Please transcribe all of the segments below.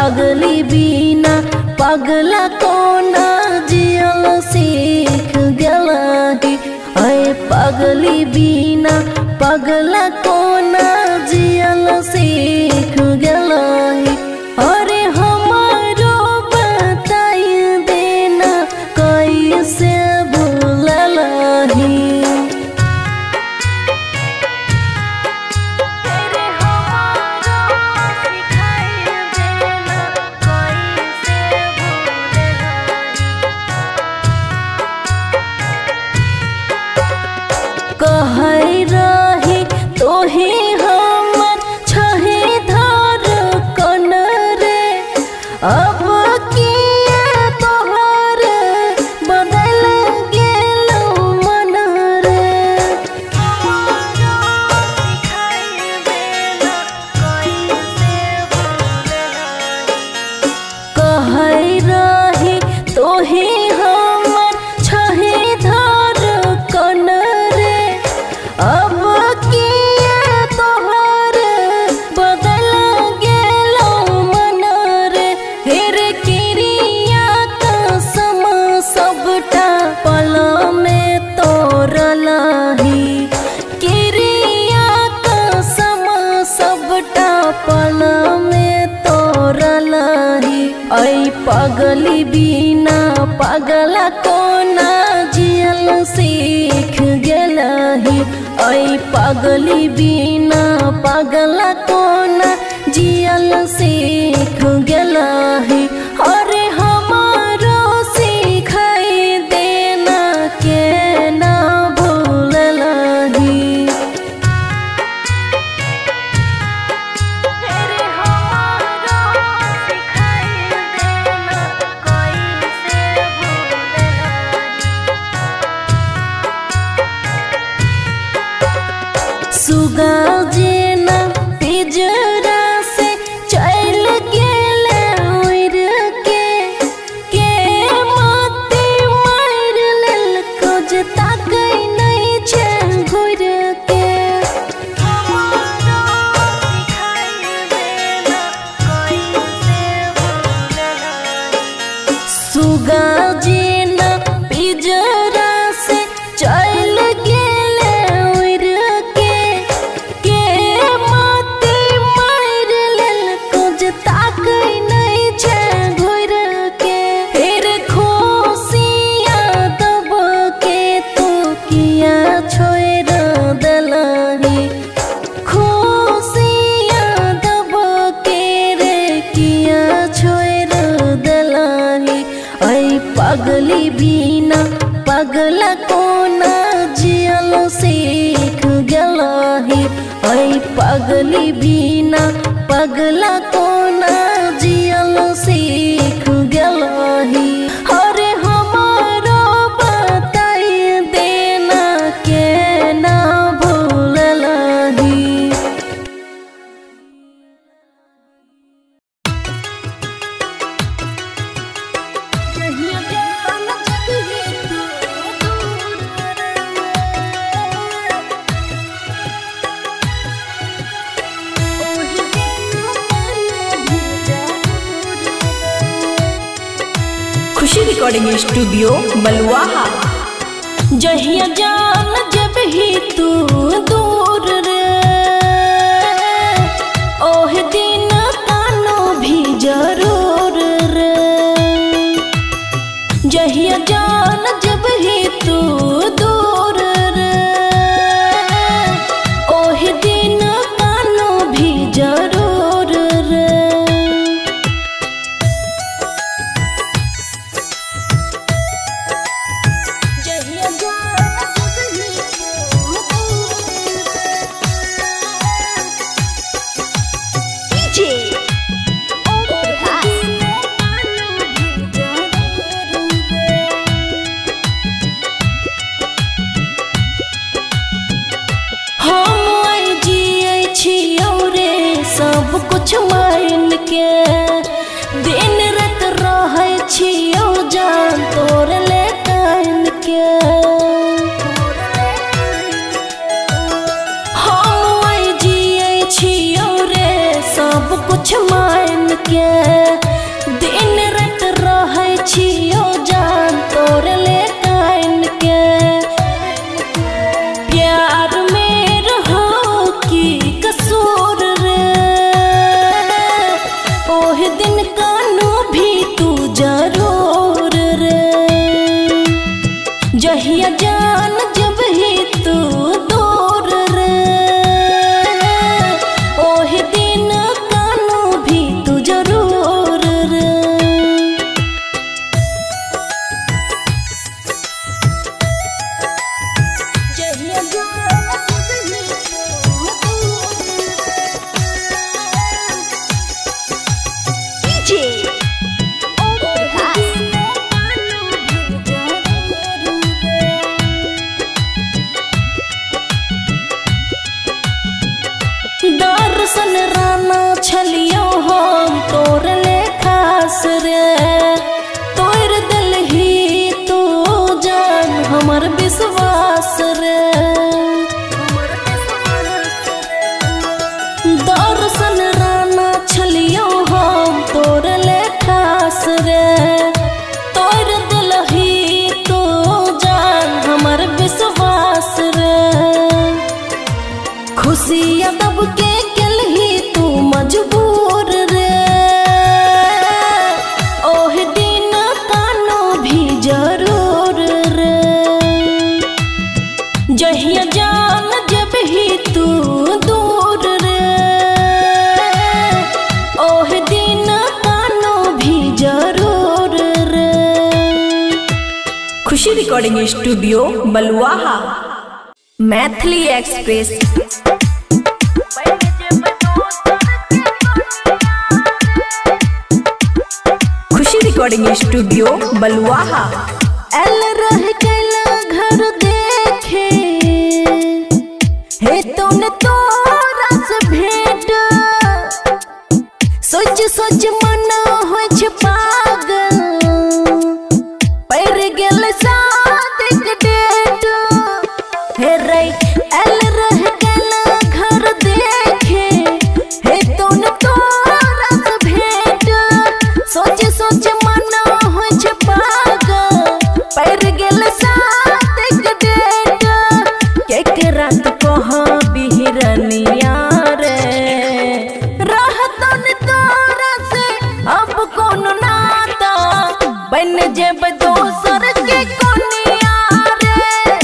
पगली बिना पगला कोना जियल सीख गलही। ऐ पगली बिना पगला कोना जियल सीख गलही। अरे हमारो बताई देना कैसे भूललही। कहै रही तोहे हमर छहे धार कन रे। अब किया तोहर बदल गेल मन रे। कहै रही तोहे हमर छहे धार कन रे। अब किया तोहर बदल गेल मन रे। हेर किरिया कसम सबटा पल में तोड़लही। किरिया कसम सबटा पल में तोड़लही। ऐ पगली बिना पगला कोना जियल सीख गेलही। ऐ पगली बिना पगला कोना जियल सीख गेलही। अरे हमारो सिखाई देना के ना भूललही। सुगा जेना पिजरा से चल गेल उड़ के मोती मार लेल खोज ताकै नहीं छै घुर के। सुगा जेना पिजरा से चल गेल उड़ के मोती मार लेल खोज ताकै नहीं छै घुर के। फेर खुशिया दब के तू किया छोड़ देलही। खुशिया दब के रे किया छोड़ देलही। ऐ पगली बिना पगला कोना जियल सीख गेलही। ऐ पगली बिना पगला कोना जियल सीख गेलही। अरे हमारो बताई देना के ना भूललही। खुशी रिकॉर्डिंग स्टूडियो बलुआहा। जहिया जान जब ही तू दूर रे। ओह दिन कानो भी जरूर रे। जहिया जान जब ही तू दूर रे। ओह दिन कानो भी जरूर रे। सब कुछ मान के दिन रात रहे छियो जान तोर ले कान के। हम जिए छियो रे सब कुछ मान के खुशी रिकॉर्डिंग स्टूडियो बलुआहा। मैथिली एक्सप्रेस। खुशी रिकॉर्डिंग स्टूडियो बलुआहा। एल रह गया घर देखे हे तूने तोरा से भेंट सोच सोच मन हो पागल पर गेल शादी के डेट हे रे। एल रह गया घर देखे हे तूने तोरा से भेंट सोच सोच मन हो पागल पर गेल शादी के डेट के रात कहाँ बिहरनिया रे रहतन तोरा से अब कौन नाता बन जेब दोसर के कोनिया रे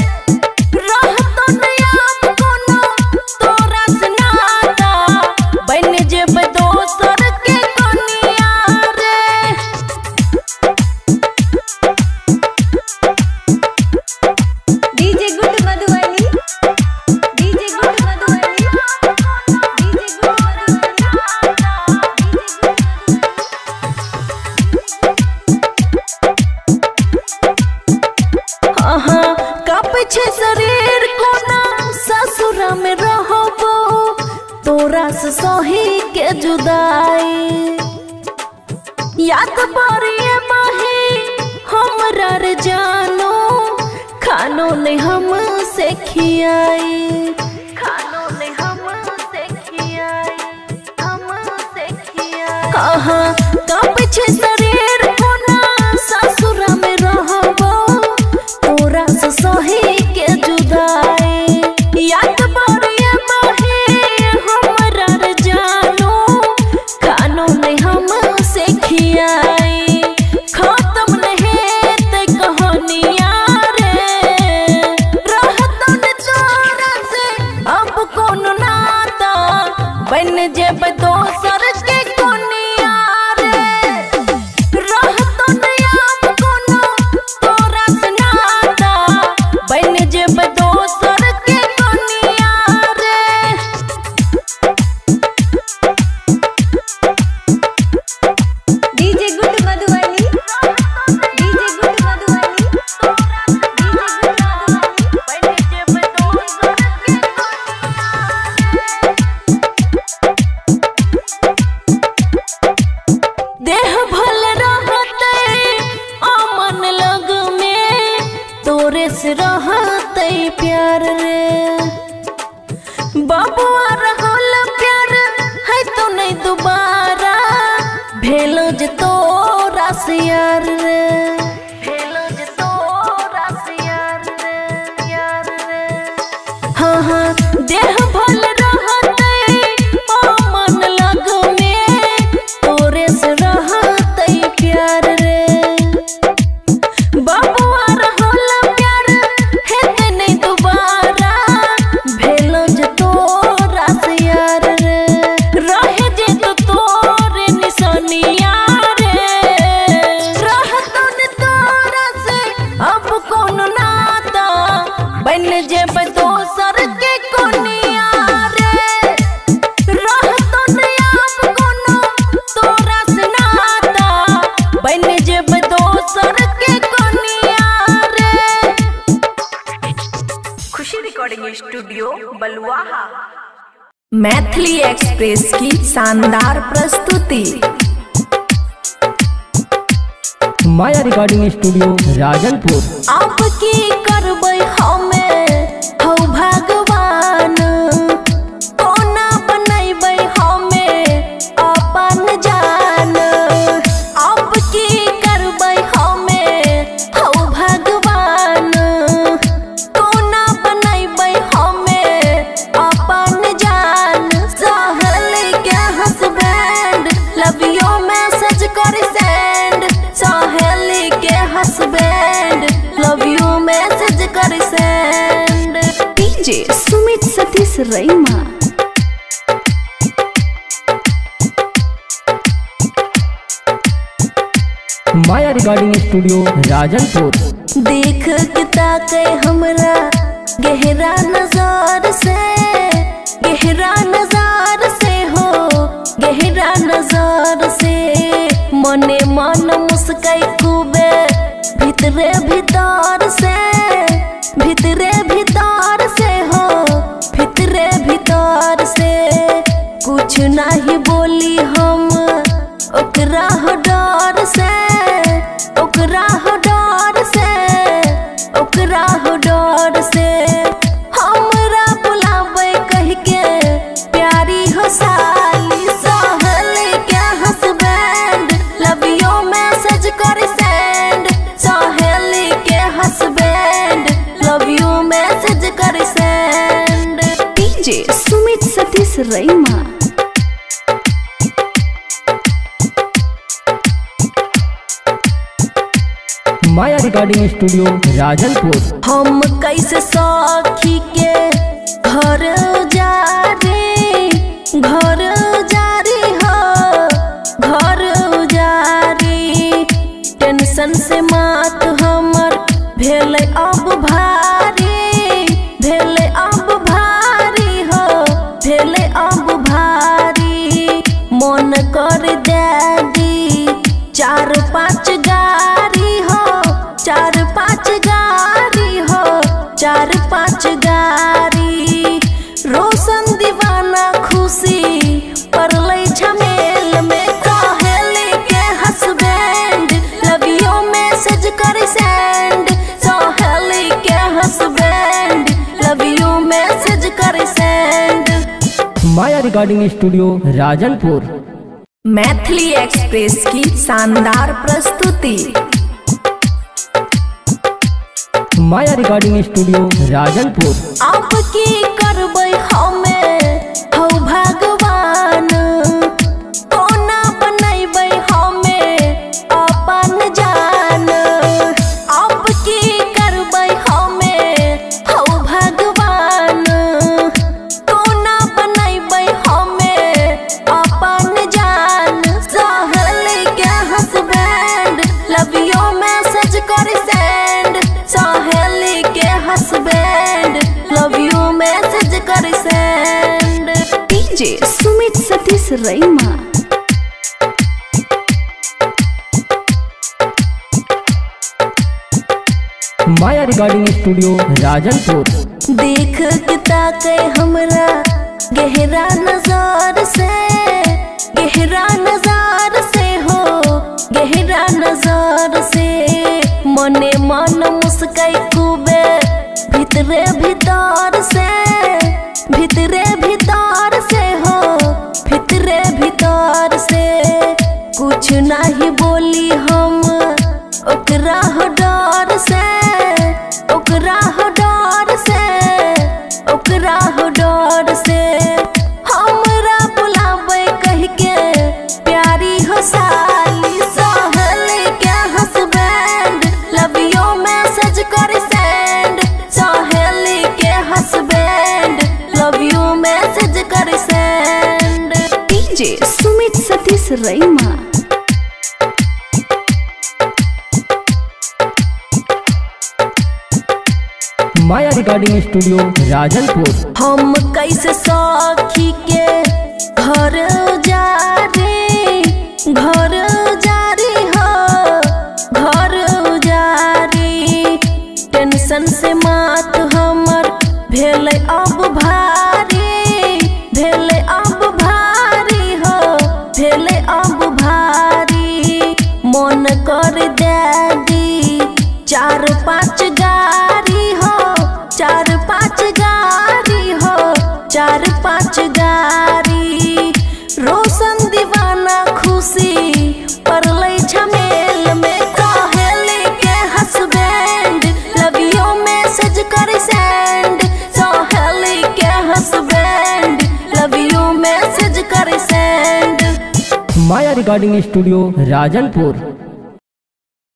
रहतन अब कौन तोरा से नाता बन जेब दोसर के कोनिया रे। DJ good Madhubani, DJ good Madhubani, DJ good कापे छे शरीर कोना ससुरा में रहबो तोरा से सही के जुदाई याद बारिए माही हमरा रे जानो खानो ने हम से खियाई खानो ने हम से खियाई हम से खियाई कापे छे शरीर कोना ससुरा में रहबो तोरा से सही के जुदाई याद बारिए माही हमरा रे जानो खानो ने हम से खियाई खत्म नहीं ते कहानिया रे रहतन तोरा से अब कौन नाता बन जेब दोसर के कोनिया रे रहतन अब कौन तोरा से नाता बन जेब दोसर के कोनिया रे। DJ good Madhubani, DJ good Madhubani, DJ good देह भल रहते अमन लग में तोरे से रहते प्यार रे बबुआ रहल प्यार है तो नहीं दोबारा भेलो जे तोरा से यार रे भेलो जे तोरा से यार रे हाँ देह भल रहते अमन लग में तोरे से रहते प्यार रे बबुआ रहल प्यार है ते नहीं दोबारा भेलो जे तोरा से यार रे रहे जे तो तोरे निशानिया रे रहतन तोरा से अब कौन नाता बन जेब दोसर के कोनिया रे रहतन अब कौन तोरा से नाता बन जेब दोसर के कोनिया रे। खुशी रिकॉर्डिंग स्टूडियो बलुआहा। मैथिली एक्सप्रेस की शानदार प्रस्तुति। Maya recording studio Rajanpur. अब की करबै हमें हौ भगवान कोना बनैबै हमें अपन जान अब की करबै हमें हौ भगवान कोना बनैबै हमें अपन जान सहल के हस्बैंड लव यू मैसेज कर सेंड सहेली के हस्बैंड लव यू मैसेज कर सेंड। डीजे सुमित सतीश रईमा। माया रिकॉर्डिंग स्टूडियो राजनपुर। देख के ताके हमरा गहरा नजर से, गहरा नजर से हो, गहरा नजर से मने मन मुस्काई खूबे भीतरे भीतर से, भीतरे भीतर से हो, भीतरे भीतर से कुछ नहीं बोली हम ओकरा हो डर से, ओकरा हो डर से, ओकरा हो डर से हमरा बुलावे कह के प्यारी हो साली सहेली के हस्बैंड, लव यू मैसेज कर सेंड, सहेली के हस्बैंड लव यू मैसेज कर सेंड। डीजे सुमित सतीश रईमा। माया रिकॉर्डिंग स्टूडियो राजनपुर। हम कैसे सखी के घर उजारी, घर उजारी हो, घर उजारी टेंशन से मात हमर भेले अब भारी, भेले अब भारी हो, भेले अब भारी मन कर दे दी 4-5 गाड़ी हो, 4-5 गाड़ी हो, 4-5 गाड़ी रोशन दीवाना खुशी परले झमेल में सहेली के हस्बैंड लव यू मैसेज कर सेंड, सहेली के हस्बैंड लव यू मैसेज कर send. Maya recording studio Rajanpur. Maithili Express की शानदार प्रस्तुति। Maya recording studio Rajanpur. आप की करबै हमें हो भगवान, कोना बनैबै हमें अपन जान, आप की करबै हमें हो भगवान, कोना बनैबै हमें अपन जान, सहेली के हस्बैंड लव यू मैसेज कर सेंड, सहेली के हस्बैंड लव यू मैसेज कर सेंड। डीजे सुमित सतीश रईमा। माया रिकॉर्डिंग स्टूडियो राजनपुर। देख के ताके हमरा गहरा नजर से, गहरा नजर से हो, गहरा नजर से मने मन मुस्काई खूबे भीतरे भीतर से, भीतरे भीतर से हो, भीतरे भीतर से कुछ नहीं बोली हम ओकरा हो डर से, ओकरा हो डर से, ओकरा हो डर से हमरा बुलावे कह के प्यारी हो साली सहेली के हस्बैंड लव यू मैसेज कर सेंड, सहेली के हस्बैंड लव यू मैसेज कर सेंड। डीजे सुमित सतीश रईमा। माया रिकॉर्डिंग स्टूडियो राजनपुर। हम कैसे सखी के घर उजारी, घर उजारी हो, घर उजारी टेंशन से मात हमर भेले अब भारी, भेले अब भारी हो, भेले अब भारी मन कर दे दी 4-5 गाड़ी हो, 4-5 गाड़ी हो, 4-5 गाड़ी रोशन दीवाना खुशी परले झमेल में सहेली के हस्बैंड लव यू मैसेज कर सेंड, सहेली के हस्बैंड लव यू मैसेज कर send. Maya recording studio Rajanpur.